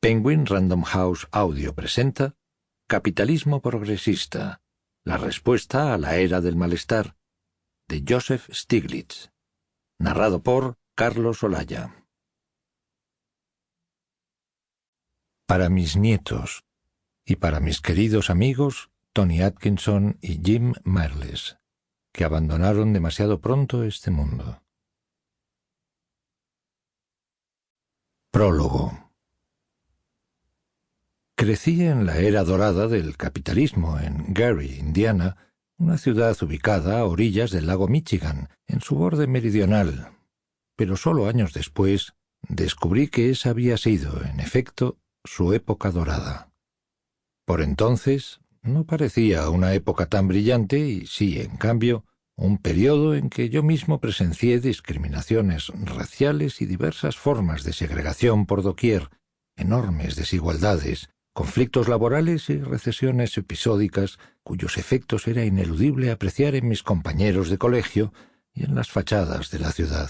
Penguin Random House Audio presenta Capitalismo progresista, la respuesta a la era del malestar, de Joseph Stiglitz, narrado por Carlos Olaya. Para mis nietos y para mis queridos amigos Tony Atkinson y Jim Marles, que abandonaron demasiado pronto este mundo. Prólogo. Crecí en la era dorada del capitalismo en Gary, Indiana, una ciudad ubicada a orillas del lago Michigan, en su borde meridional. Pero solo años después descubrí que esa había sido, en efecto, su época dorada. Por entonces no parecía una época tan brillante y sí, en cambio, un periodo en que yo mismo presencié discriminaciones raciales y diversas formas de segregación por doquier, enormes desigualdades, conflictos laborales y recesiones episódicas cuyos efectos era ineludible apreciar en mis compañeros de colegio y en las fachadas de la ciudad.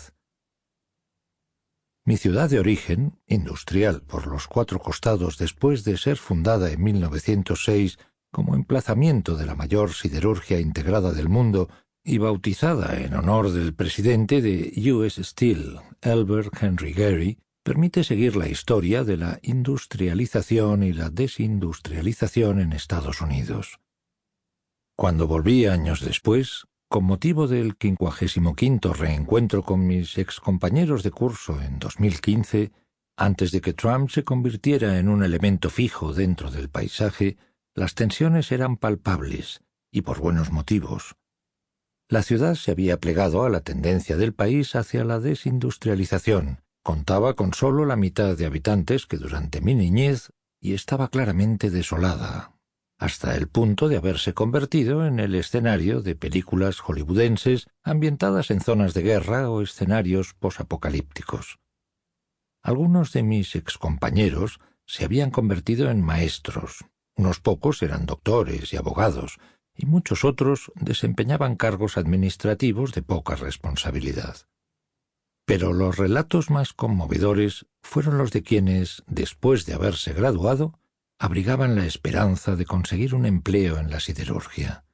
Mi ciudad de origen, industrial por los cuatro costados después de ser fundada en 1906 como emplazamiento de la mayor siderurgia integrada del mundo y bautizada en honor del presidente de U.S. Steel, Elbert Henry Gary, permite seguir la historia de la industrialización y la desindustrialización en Estados Unidos. Cuando volví años después, con motivo del 55º reencuentro con mis excompañeros de curso en 2015, antes de que Trump se convirtiera en un elemento fijo dentro del paisaje, las tensiones eran palpables, y por buenos motivos. La ciudad se había plegado a la tendencia del país hacia la desindustrialización, contaba con solo la mitad de habitantes que durante mi niñez y estaba claramente desolada, hasta el punto de haberse convertido en el escenario de películas hollywoodenses ambientadas en zonas de guerra o escenarios posapocalípticos. Algunos de mis excompañeros se habían convertido en maestros, unos pocos eran doctores y abogados, y muchos otros desempeñaban cargos administrativos de poca responsabilidad. Pero los relatos más conmovedores fueron los de quienes, después de haberse graduado, abrigaban la esperanza de conseguir un empleo en la siderurgia.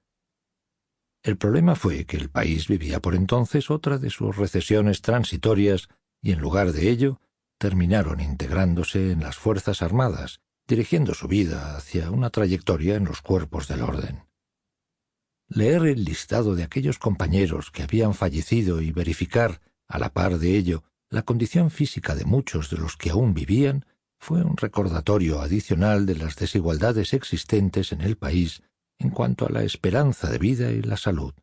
El problema fue que el país vivía por entonces otra de sus recesiones transitorias y en lugar de ello terminaron integrándose en las Fuerzas Armadas, dirigiendo su vida hacia una trayectoria en los cuerpos del orden. Leer el listado de aquellos compañeros que habían fallecido y verificar, a la par de ello, la condición física de muchos de los que aún vivían, fue un recordatorio adicional de las desigualdades existentes en el país en cuanto a la esperanza de vida y la salud.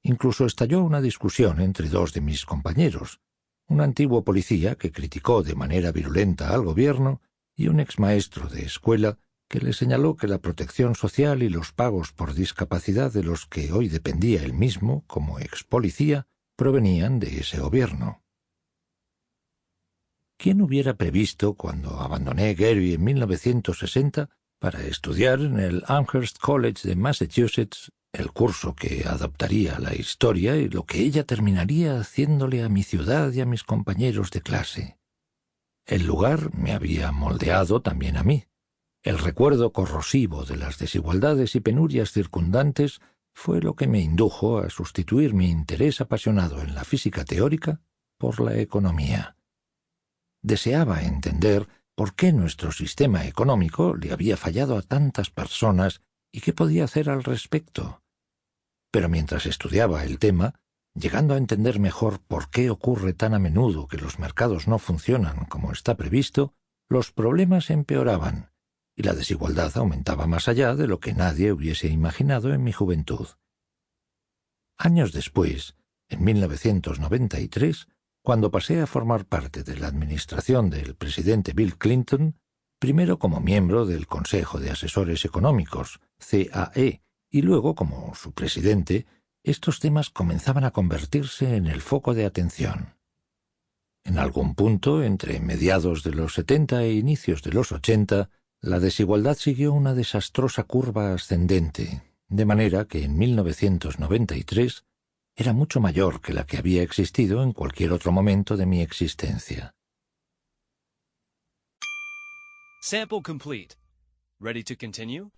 Incluso estalló una discusión entre dos de mis compañeros, un antiguo policía que criticó de manera virulenta al gobierno y un exmaestro de escuela que le señaló que la protección social y los pagos por discapacidad de los que hoy dependía él mismo como expolicía provenían de ese gobierno. ¿Quién hubiera previsto, cuando abandoné Gary en 1960 para estudiar en el Amherst College de Massachusetts, el curso que adoptaría la historia y lo que ella terminaría haciéndole a mi ciudad y a mis compañeros de clase? El lugar me había moldeado también a mí. El recuerdo corrosivo de las desigualdades y penurias circundantes fue lo que me indujo a sustituir mi interés apasionado en la física teórica por la economía. Deseaba entender por qué nuestro sistema económico le había fallado a tantas personas y qué podía hacer al respecto. Pero mientras estudiaba el tema, llegando a entender mejor por qué ocurre tan a menudo que los mercados no funcionan como está previsto, los problemas empeoraban y la desigualdad aumentaba más allá de lo que nadie hubiese imaginado en mi juventud. Años después, en 1993, cuando pasé a formar parte de la administración del presidente Bill Clinton, primero como miembro del Consejo de Asesores Económicos, CAE, y luego como su presidente, estos temas comenzaban a convertirse en el foco de atención. En algún punto, entre mediados de los 70 e inicios de los 80, la desigualdad siguió una desastrosa curva ascendente, de manera que en 1993 era mucho mayor que la que había existido en cualquier otro momento de mi existencia. Sample complete. Ready to continue?